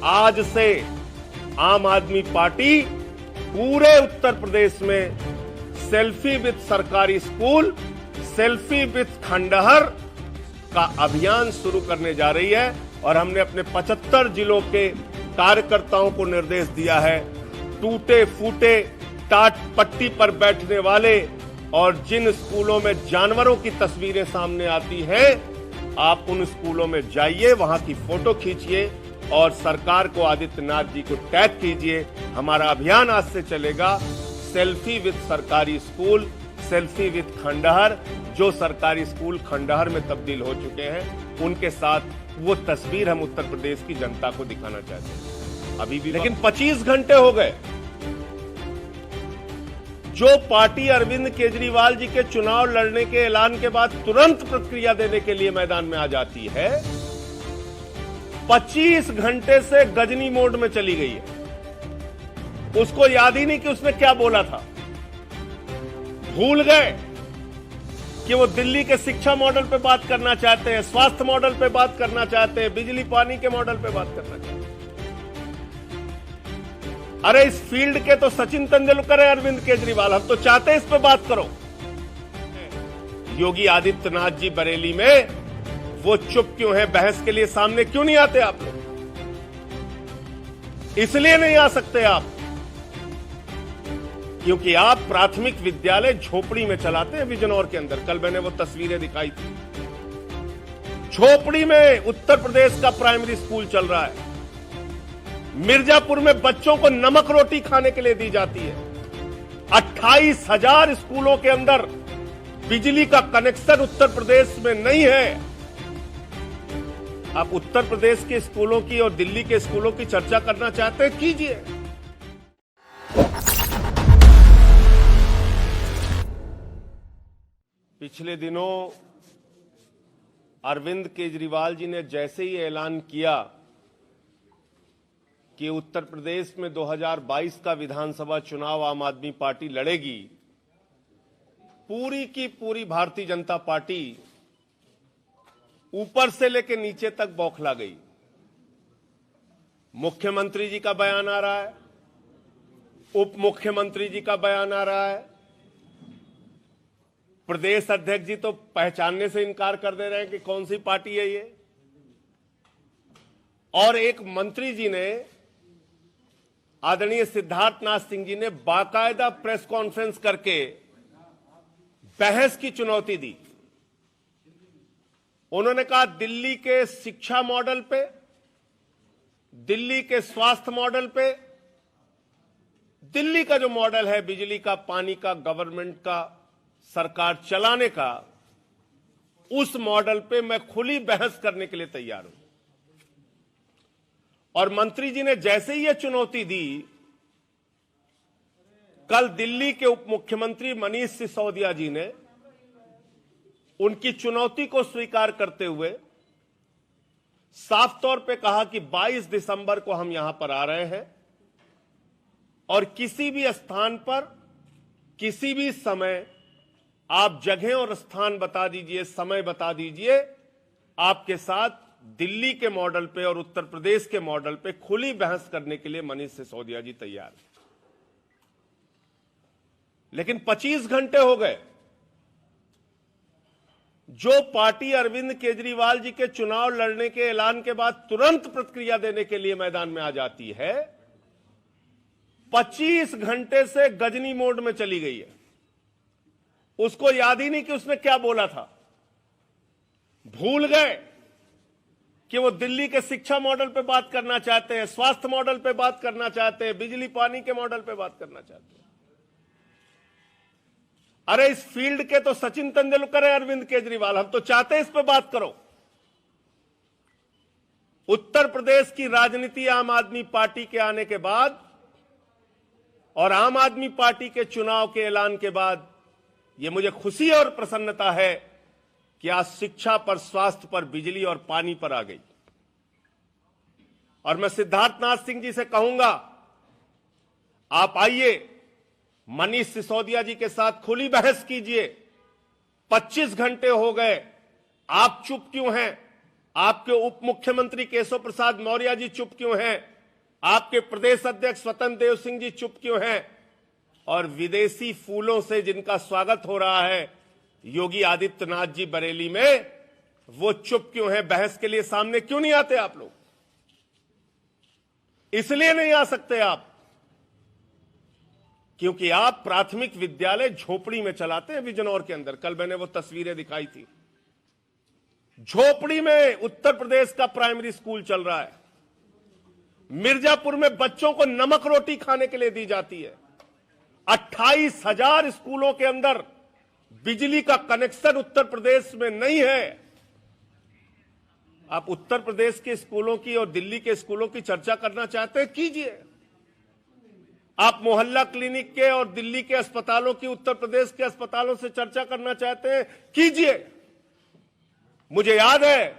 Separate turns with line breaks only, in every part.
आज से आम आदमी पार्टी पूरे उत्तर प्रदेश में सेल्फी विद सरकारी स्कूल, सेल्फी विद खंडहर का अभियान शुरू करने जा रही है। और हमने अपने 75 जिलों के कार्यकर्ताओं को निर्देश दिया है, टूटे फूटे टाट पट्टी पर बैठने वाले और जिन स्कूलों में जानवरों की तस्वीरें सामने आती हैं, आप उन स्कूलों में जाइए, वहां की फोटो खींचिए और सरकार को, आदित्यनाथ जी को टैग कीजिए। हमारा अभियान आज से चलेगा, सेल्फी विद सरकारी स्कूल, सेल्फी विद खंडहर। जो सरकारी स्कूल खंडहर में तब्दील हो चुके हैं, उनके साथ वो तस्वीर हम उत्तर प्रदेश की जनता को दिखाना चाहते हैं। अभी भी लेकिन 25 घंटे हो गए। जो पार्टी अरविंद केजरीवाल जी के चुनाव लड़ने के ऐलान के बाद तुरंत प्रतिक्रिया देने के लिए मैदान में आ जाती है, 25 घंटे से गजनी मोड में चली गई है। उसको याद ही नहीं कि उसने क्या बोला था। भूल गए कि वो दिल्ली के शिक्षा मॉडल पे बात करना चाहते हैं, स्वास्थ्य मॉडल पे बात करना चाहते हैं, बिजली पानी के मॉडल पे बात करना चाहते हैं। अरे इस फील्ड के तो सचिन तेंदुलकर है अरविंद केजरीवाल, हम तो चाहते हैं इस पे बात करो। योगी आदित्यनाथ जी बरेली में वो चुप क्यों है? बहस के लिए सामने क्यों नहीं आते आप लोग? इसलिए नहीं आ सकते आप क्योंकि आप प्राथमिक विद्यालय झोपड़ी में चलाते हैं बिजनौर के अंदर। कल मैंने वो तस्वीरें दिखाई थी। झोपड़ी में उत्तर प्रदेश का प्राइमरी स्कूल चल रहा है। मिर्जापुर में बच्चों को नमक रोटी खाने के लिए दी जाती है। 28,000 स्कूलों के अंदर बिजली का कनेक्शन उत्तर प्रदेश में नहीं है। आप उत्तर प्रदेश के स्कूलों की और दिल्ली के स्कूलों की चर्चा करना चाहते हैं, कीजिए। पिछले दिनों अरविंद केजरीवाल जी ने जैसे ही ऐलान किया कि उत्तर प्रदेश में 2022 का विधानसभा चुनाव आम आदमी पार्टी लड़ेगी, पूरी की पूरी भारतीय जनता पार्टी ऊपर से लेकर नीचे तक बौखला गई। मुख्यमंत्री जी का बयान आ रहा है, उप मुख्यमंत्री जी का बयान आ रहा है, प्रदेश अध्यक्ष जी तो पहचानने से इनकार कर दे रहे हैं कि कौन सी पार्टी है ये। और एक मंत्री जी ने, आदरणीय सिद्धार्थनाथ सिंह जी ने बाकायदा प्रेस कॉन्फ्रेंस करके बहस की चुनौती दी। उन्होंने कहा दिल्ली के शिक्षा मॉडल पे, दिल्ली के स्वास्थ्य मॉडल पे, दिल्ली का जो मॉडल है बिजली का, पानी का, गवर्नमेंट का, सरकार चलाने का, उस मॉडल पे मैं खुली बहस करने के लिए तैयार हूं। और मंत्री जी ने जैसे ही यह चुनौती दी, कल दिल्ली के उप मुख्यमंत्री मनीष सिसोदिया जी ने उनकी चुनौती को स्वीकार करते हुए साफ तौर पे कहा कि 22 दिसंबर को हम यहां पर आ रहे हैं और किसी भी स्थान पर, किसी भी समय आप जगह और स्थान बता दीजिए, समय बता दीजिए, आपके साथ दिल्ली के मॉडल पे और उत्तर प्रदेश के मॉडल पे खुली बहस करने के लिए मनीष सिसोदिया जी तैयार हैं। लेकिन 25 घंटे हो गए। जो पार्टी अरविंद केजरीवाल जी के चुनाव लड़ने के ऐलान के बाद तुरंत प्रतिक्रिया देने के लिए मैदान में आ जाती है, 25 घंटे से गजनी मोड में चली गई है। उसको याद ही नहीं कि उसने क्या बोला था। भूल गए कि वो दिल्ली के शिक्षा मॉडल पे बात करना चाहते हैं, स्वास्थ्य मॉडल पे बात करना चाहते हैं, बिजली पानी के मॉडल पे बात करना चाहते हैं। अरे इस फील्ड के तो सचिन तेंदुलकर है अरविंद केजरीवाल, हम तो चाहते हैं इस पे बात करो। उत्तर प्रदेश की राजनीति आम आदमी पार्टी के आने के बाद और आम आदमी पार्टी के चुनाव के ऐलान के बाद ये मुझे खुशी और प्रसन्नता है कि आज शिक्षा पर, स्वास्थ्य पर, बिजली और पानी पर आ गई। और मैं सिद्धार्थनाथ सिंह जी से कहूंगा, आप आइए, मनीष सिसोदिया जी के साथ खुली बहस कीजिए। 25 घंटे हो गए, आप चुप क्यों हैं? आपके उप मुख्यमंत्री केशव प्रसाद मौर्य जी चुप क्यों हैं? आपके प्रदेश अध्यक्ष स्वतंत्र देव सिंह जी चुप क्यों हैं? और विदेशी फूलों से जिनका स्वागत हो रहा है योगी आदित्यनाथ जी बरेली में, वो चुप क्यों हैं? बहस के लिए सामने क्यों नहीं आते आप लोग? इसलिए नहीं आ सकते आप क्योंकि आप प्राथमिक विद्यालय झोपड़ी में चलाते हैं बिजनौर के अंदर। कल मैंने वो तस्वीरें दिखाई थी। झोपड़ी में उत्तर प्रदेश का प्राइमरी स्कूल चल रहा है। मिर्जापुर में बच्चों को नमक रोटी खाने के लिए दी जाती है। 28,000 स्कूलों के अंदर बिजली का कनेक्शन उत्तर प्रदेश में नहीं है। आप उत्तर प्रदेश के स्कूलों की और दिल्ली के स्कूलों की चर्चा करना चाहते हैं, कीजिए। आप मोहल्ला क्लिनिक के और दिल्ली के अस्पतालों की उत्तर प्रदेश के अस्पतालों से चर्चा करना चाहते हैं, कीजिए। मुझे याद है,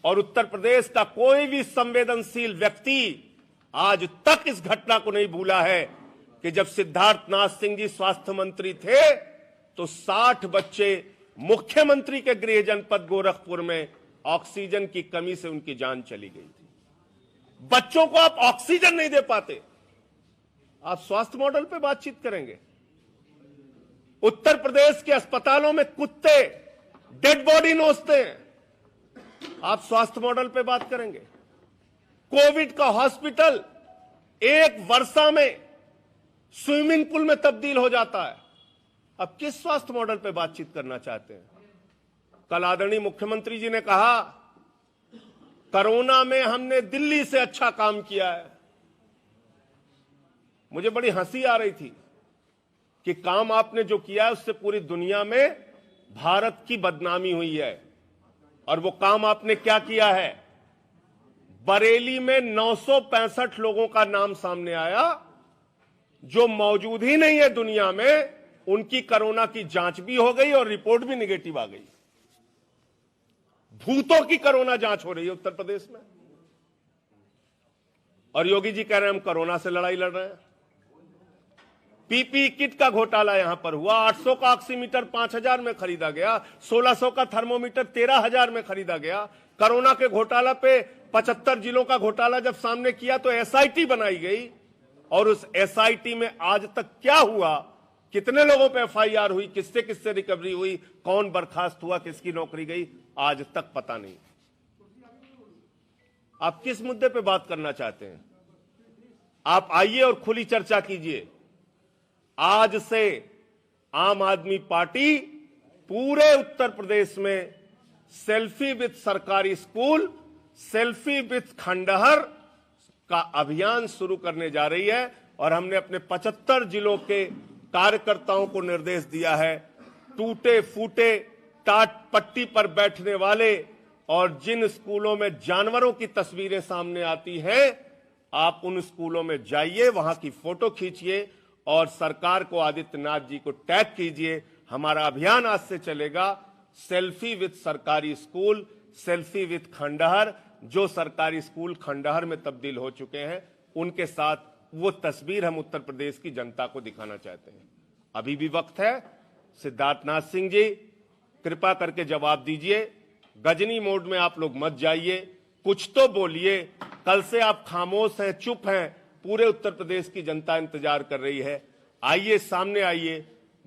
और उत्तर प्रदेश का कोई भी संवेदनशील व्यक्ति आज तक इस घटना को नहीं भूला है कि जब सिद्धार्थनाथ सिंह जी स्वास्थ्य मंत्री थे तो 60 बच्चे मुख्यमंत्री के गृह जनपद गोरखपुर में ऑक्सीजन की कमी से उनकी जान चली गई थी। बच्चों को आप ऑक्सीजन नहीं दे पाते, आप स्वास्थ्य मॉडल पे बातचीत करेंगे? उत्तर प्रदेश के अस्पतालों में कुत्ते डेड बॉडी नोचते हैं, आप स्वास्थ्य मॉडल पे बात करेंगे? कोविड का हॉस्पिटल एक वर्षा में स्विमिंग पूल में तब्दील हो जाता है, अब किस स्वास्थ्य मॉडल पे बातचीत करना चाहते हैं? कल आदरणीय मुख्यमंत्री जी ने कहा कोरोना में हमने दिल्ली से अच्छा काम किया है। मुझे बड़ी हंसी आ रही थी कि काम आपने जो किया है उससे पूरी दुनिया में भारत की बदनामी हुई है। और वो काम आपने क्या किया है? बरेली में 965 लोगों का नाम सामने आया जो मौजूद ही नहीं है दुनिया में, उनकी कोरोना की जांच भी हो गई और रिपोर्ट भी निगेटिव आ गई। भूतों की कोरोना जांच हो रही है उत्तर प्रदेश में, और योगी जी कह रहे हैं हम कोरोना से लड़ाई लड़ रहे हैं। पीपी किट का घोटाला यहां पर हुआ। 800 का ऑक्सीमीटर 5,000 में खरीदा गया, 1600 का थर्मोमीटर 13,000 में खरीदा गया। कोरोना के घोटाला पे 75 जिलों का घोटाला जब सामने किया तो एसआईटी बनाई गई, और उस एसआईटी में आज तक क्या हुआ, कितने लोगों पे एफआईआर हुई, किससे किससे रिकवरी हुई, कौन बर्खास्त हुआ, किसकी नौकरी गई, आज तक पता नहीं। आप किस मुद्दे पे बात करना चाहते हैं? आप आइए और खुली चर्चा कीजिए। आज से आम आदमी पार्टी पूरे उत्तर प्रदेश में सेल्फी विद सरकारी स्कूल, सेल्फी विद खंडहर का अभियान शुरू करने जा रही है। और हमने अपने 75 जिलों के कार्यकर्ताओं को निर्देश दिया है, टूटे फूटे टाट पट्टी पर बैठने वाले और जिन स्कूलों में जानवरों की तस्वीरें सामने आती हैं, आप उन स्कूलों में जाइए, वहां की फोटो खींचिए और सरकार को, आदित्यनाथ जी को टैग कीजिए। हमारा अभियान आज से चलेगा, सेल्फी विद सरकारी स्कूल, सेल्फी विद खंडहर। जो सरकारी स्कूल खंडहर में तब्दील हो चुके हैं उनके साथ वो तस्वीर हम उत्तर प्रदेश की जनता को दिखाना चाहते हैं। अभी भी वक्त है। सिद्धार्थनाथ सिंह जी, कृपा करके जवाब दीजिए। गजनी मोड में आप लोग मत जाइए, कुछ तो बोलिए। कल से आप खामोश हैं, चुप हैं, पूरे उत्तर प्रदेश की जनता इंतजार कर रही है। आइए, सामने आइए,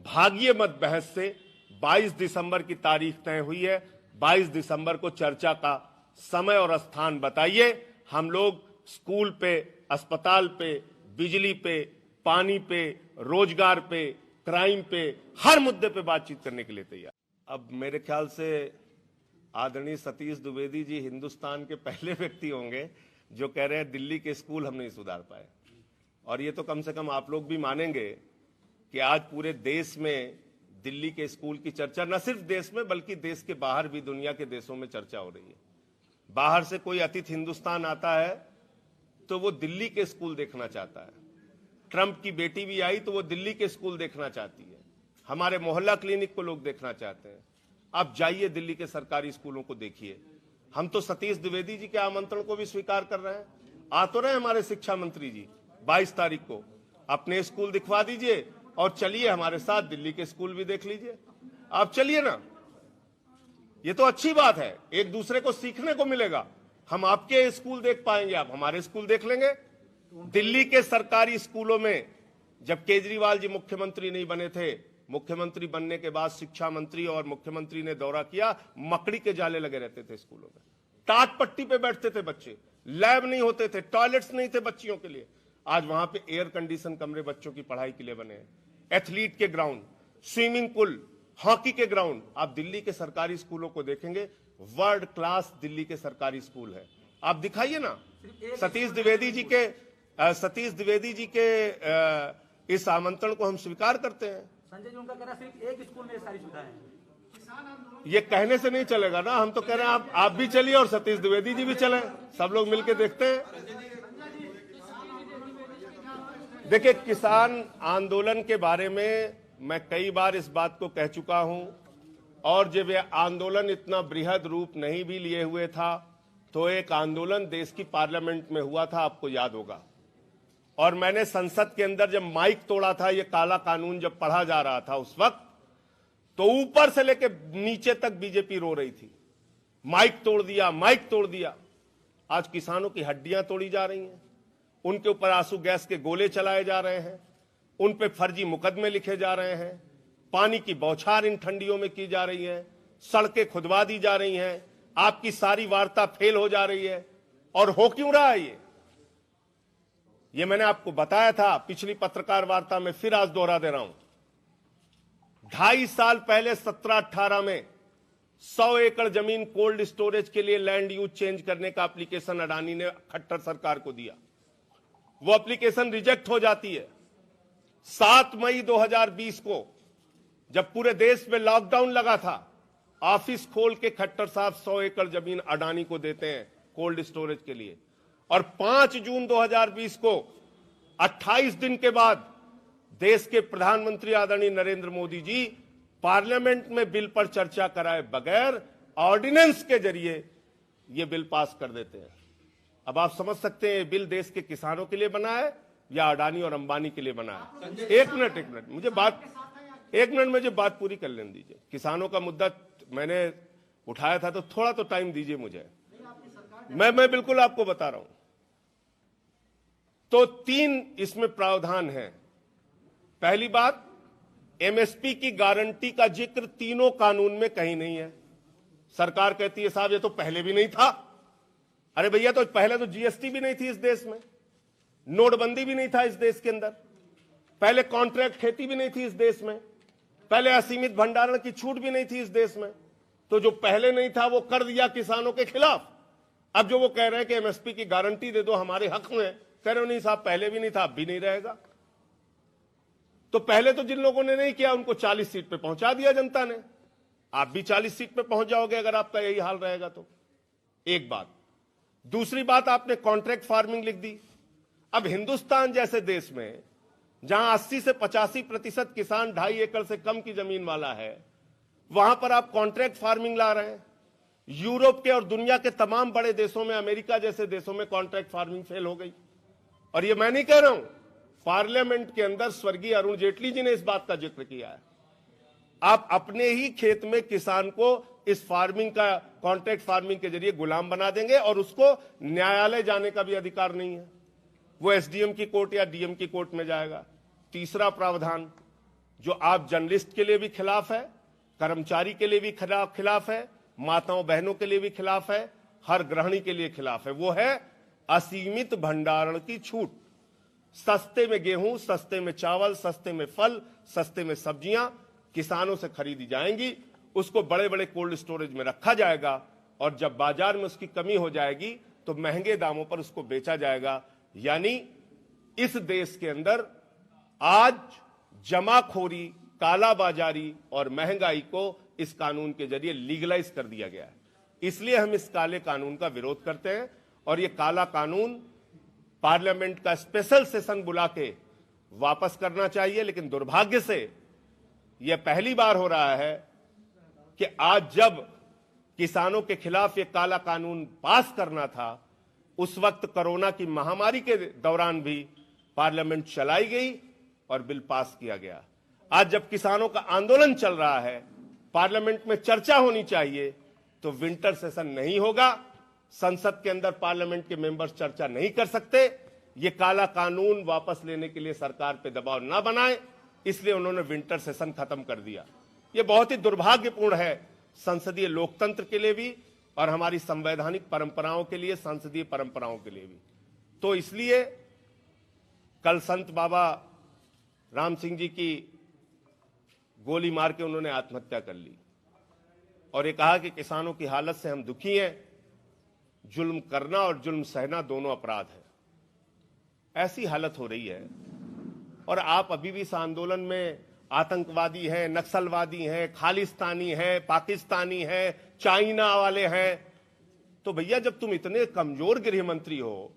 भागिए मत बहस से। 22 दिसंबर की तारीख तय हुई है, 22 दिसंबर को चर्चा का समय और स्थान बताइए। हम लोग स्कूल पे, अस्पताल पे, बिजली पे, पानी पे, रोजगार पे, क्राइम पे, हर मुद्दे पे बातचीत करने के लिए तैयार। अब मेरे ख्याल से आदरणीय सतीश द्विवेदी जी हिंदुस्तान के पहले व्यक्ति होंगे जो कह रहे हैं दिल्ली के स्कूल हम नहीं सुधार पाए। और ये तो कम से कम आप लोग भी मानेंगे कि आज पूरे देश में दिल्ली के स्कूल की चर्चा, न सिर्फ देश में बल्कि देश के बाहर भी, दुनिया के देशों में चर्चा हो रही है। बाहर से कोई अतिथि हिंदुस्तान आता है तो वो दिल्ली के स्कूल देखना चाहता है। ट्रंप की बेटी भी आई तो वो दिल्ली के स्कूल देखना चाहती है। हमारे मोहल्ला क्लिनिक को लोग देखना चाहते हैं। आप जाइए, दिल्ली के सरकारी स्कूलों को देखिए। हम तो सतीश द्विवेदी जी के आमंत्रण को भी स्वीकार कर रहे हैं। आ तो रहे हमारे शिक्षा मंत्री जी 22 तारीख को, अपने स्कूल दिखवा दीजिए और चलिए हमारे साथ दिल्ली के स्कूल भी देख लीजिए। आप चलिए ना, ये तो अच्छी बात है, एक दूसरे को सीखने को मिलेगा। हम आपके स्कूल देख पाएंगे, आप हमारे स्कूल देख लेंगे। दिल्ली के सरकारी स्कूलों में जब केजरीवाल जी मुख्यमंत्री नहीं बने थे, मुख्यमंत्री बनने के बाद शिक्षा मंत्री और मुख्यमंत्री ने दौरा किया, मकड़ी के जाले लगे रहते थे स्कूलों में, टाट पट्टी पे बैठते थे बच्चे, लैब नहीं होते थे, टॉयलेट्स नहीं थे बच्चियों के लिए। आज वहां पे एयर कंडीशन कमरे बच्चों की पढ़ाई के लिए बने हैं, एथलीट के ग्राउंड, स्विमिंग पूल, हॉकी के ग्राउंड। आप दिल्ली के सरकारी स्कूलों को देखेंगे, वर्ल्ड क्लास दिल्ली के सरकारी स्कूल है। आप दिखाइए ना, सतीश द्विवेदी जी के इस आमंत्रण को हम स्वीकार करते हैं।
संजय जी उनका कहना सिर्फ एक स्कूल में सारी सुविधाएं हैं।
ये कहने से नहीं चलेगा ना, हम तो कह रहे हैं आप भी चलिए और सतीश द्विवेदी जी भी चले, सब लोग मिलकर देखते हैं। देखिए, किसान आंदोलन के बारे में मैं कई बार इस बात को कह चुका हूं, और जब यह आंदोलन इतना बृहद रूप नहीं भी लिए हुए था तो एक आंदोलन देश की पार्लियामेंट में हुआ था, आपको याद होगा। और मैंने संसद के अंदर जब माइक तोड़ा था, ये काला कानून जब पढ़ा जा रहा था उस वक्त, तो ऊपर से लेकर नीचे तक बीजेपी रो रही थी, माइक तोड़ दिया, माइक तोड़ दिया। आज किसानों की हड्डियां तोड़ी जा रही हैं, उनके ऊपर आंसू गैस के गोले चलाए जा रहे हैं, उन पे फर्जी मुकदमे लिखे जा रहे हैं, पानी की बौछार इन ठंडियों में की जा रही है, सड़कें खुदवा दी जा रही हैं, आपकी सारी वार्ता फेल हो जा रही है। और हो क्यों रहा है ये मैंने आपको बताया था पिछली पत्रकार वार्ता में, फिर आज दोहरा दे रहा हूं। 2.5 साल पहले 17-18 में 100 एकड़ जमीन कोल्ड स्टोरेज के लिए लैंड यूज चेंज करने का एप्लीकेशन अडानी ने खट्टर सरकार को दिया। वो एप्लीकेशन रिजेक्ट हो जाती है। 7 मई 2020 को जब पूरे देश में लॉकडाउन लगा था, ऑफिस खोल के खट्टर साहब 100 एकड़ जमीन अडानी को देते हैं कोल्ड स्टोरेज के लिए। और 5 जून 2020 को 28 दिन के बाद देश के प्रधानमंत्री आदरणीय नरेंद्र मोदी जी पार्लियामेंट में बिल पर चर्चा कराए बगैर ऑर्डिनेंस के जरिए यह बिल पास कर देते हैं। अब आप समझ सकते हैं बिल देश के किसानों के लिए बना है या अडानी और अंबानी के लिए बना है। एक मिनट मुझे बात पूरी कर लेने दीजिए। किसानों का मुद्दा मैंने उठाया था तो थोड़ा तो टाइम दीजिए मुझे, मैं बिल्कुल आपको बता रहा हूं। तो 3 इसमें प्रावधान है। पहली बात, एमएसपी की गारंटी का जिक्र तीनों कानून में कहीं नहीं है। सरकार कहती है साहब ये तो पहले भी नहीं था। अरे भैया, तो पहले तो जीएसटी भी नहीं थी इस देश में, नोटबंदी भी नहीं था इस देश के अंदर, पहले कॉन्ट्रैक्ट खेती भी नहीं थी इस देश में, पहले असीमित भंडारण की छूट भी नहीं थी इस देश में। तो जो पहले नहीं था वो कर दिया किसानों के खिलाफ। अब जो वो कह रहे हैं कि एमएसपी की गारंटी दे दो हमारे हक में, कह रहे हो नहीं साहब पहले भी नहीं था, अब भी नहीं रहेगा। तो पहले तो जिन लोगों ने नहीं किया उनको 40 सीट पे पहुंचा दिया जनता ने, आप भी 40 सीट पे पहुंच जाओगे अगर आपका यही हाल रहेगा तो। एक बात। दूसरी बात, आपने कॉन्ट्रैक्ट फार्मिंग लिख दी। अब हिंदुस्तान जैसे देश में जहां 80 से 85% किसान 2.5 एकड़ से कम की जमीन वाला है, वहां पर आप कॉन्ट्रैक्ट फार्मिंग ला रहे हैं। यूरोप के और दुनिया के तमाम बड़े देशों में, अमेरिका जैसे देशों में कॉन्ट्रैक्ट फार्मिंग फेल हो गई। और ये मैं नहीं कह रहा हूं, पार्लियामेंट के अंदर स्वर्गीय अरुण जेटली जी ने इस बात का जिक्र किया है। आप अपने ही खेत में किसान को इस फार्मिंग का, कॉन्ट्रैक्ट फार्मिंग के जरिए गुलाम बना देंगे और उसको न्यायालय जाने का भी अधिकार नहीं है, वो एसडीएम की कोर्ट या डीएम की कोर्ट में जाएगा। तीसरा प्रावधान जो आप जर्नलिस्ट के लिए भी खिलाफ है, कर्मचारी के लिए भी खिलाफ है, माताओं बहनों के लिए भी खिलाफ है, हर गृहिणी के लिए खिलाफ है, वो है असीमित भंडारण की छूट। सस्ते में गेहूं, सस्ते में चावल, सस्ते में फल, सस्ते में सब्जियां किसानों से खरीदी जाएंगी, उसको बड़े बड़े कोल्ड स्टोरेज में रखा जाएगा और जब बाजार में उसकी कमी हो जाएगी तो महंगे दामों पर उसको बेचा जाएगा। यानी इस देश के अंदर आज जमाखोरी, कालाबाजारी और महंगाई को इस कानून के जरिए लीगलाइज कर दिया गया है। इसलिए हम इस काले कानून का विरोध करते हैं और ये काला कानून पार्लियामेंट का स्पेशल सेशन बुला के वापस करना चाहिए। लेकिन दुर्भाग्य से यह पहली बार हो रहा है कि आज जब किसानों के खिलाफ ये काला कानून पास करना था, उस वक्त कोरोना की महामारी के दौरान भी पार्लियामेंट चलाई गई और बिल पास किया गया। आज जब किसानों का आंदोलन चल रहा है, पार्लियामेंट में चर्चा होनी चाहिए, तो विंटर सेशन नहीं होगा, संसद के अंदर पार्लियामेंट के मेंबर्स चर्चा नहीं कर सकते। ये काला कानून वापस लेने के लिए सरकार पे दबाव ना बनाए, इसलिए उन्होंने विंटर सेशन खत्म कर दिया। ये बहुत ही दुर्भाग्यपूर्ण है संसदीय लोकतंत्र के लिए भी और हमारी संवैधानिक परंपराओं के लिए, संसदीय परंपराओं के लिए भी। तो इसलिए कल संत बाबा राम सिंह जी की गोली मार के उन्होंने आत्महत्या कर ली और ये कहा कि किसानों की हालत से हम दुखी हैं, जुल्म करना और जुल्म सहना दोनों अपराध है। ऐसी हालत हो रही है और आप अभी भी इस आंदोलन में आतंकवादी हैं, नक्सलवादी हैं, खालिस्तानी हैं, पाकिस्तानी हैं, चाइना वाले हैं। तो भैया जब तुम इतने कमजोर गृह मंत्री हो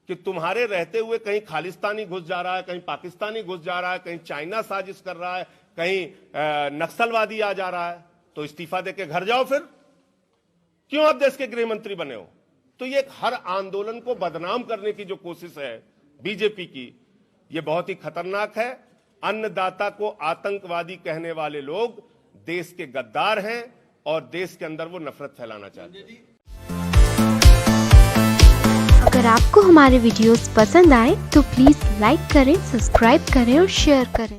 कि तुम्हारे रहते हुए कहीं खालिस्तानी घुस जा रहा है, कहीं पाकिस्तानी घुस जा रहा है, कहीं चाइना साजिश कर रहा है, कहीं नक्सलवादी आ जा रहा है, तो इस्तीफा देके घर जाओ। फिर क्यों आप देश के गृह मंत्री बने हो? तो ये हर आंदोलन को बदनाम करने की जो कोशिश है बीजेपी की, ये बहुत ही खतरनाक है। अन्नदाता को आतंकवादी कहने वाले लोग देश के गद्दार हैं और देश के अंदर वो नफरत फैलाना चाहते हैं।
अगर आपको हमारे वीडियोस पसंद आए तो प्लीज लाइक करें, सब्सक्राइब करें और शेयर करें।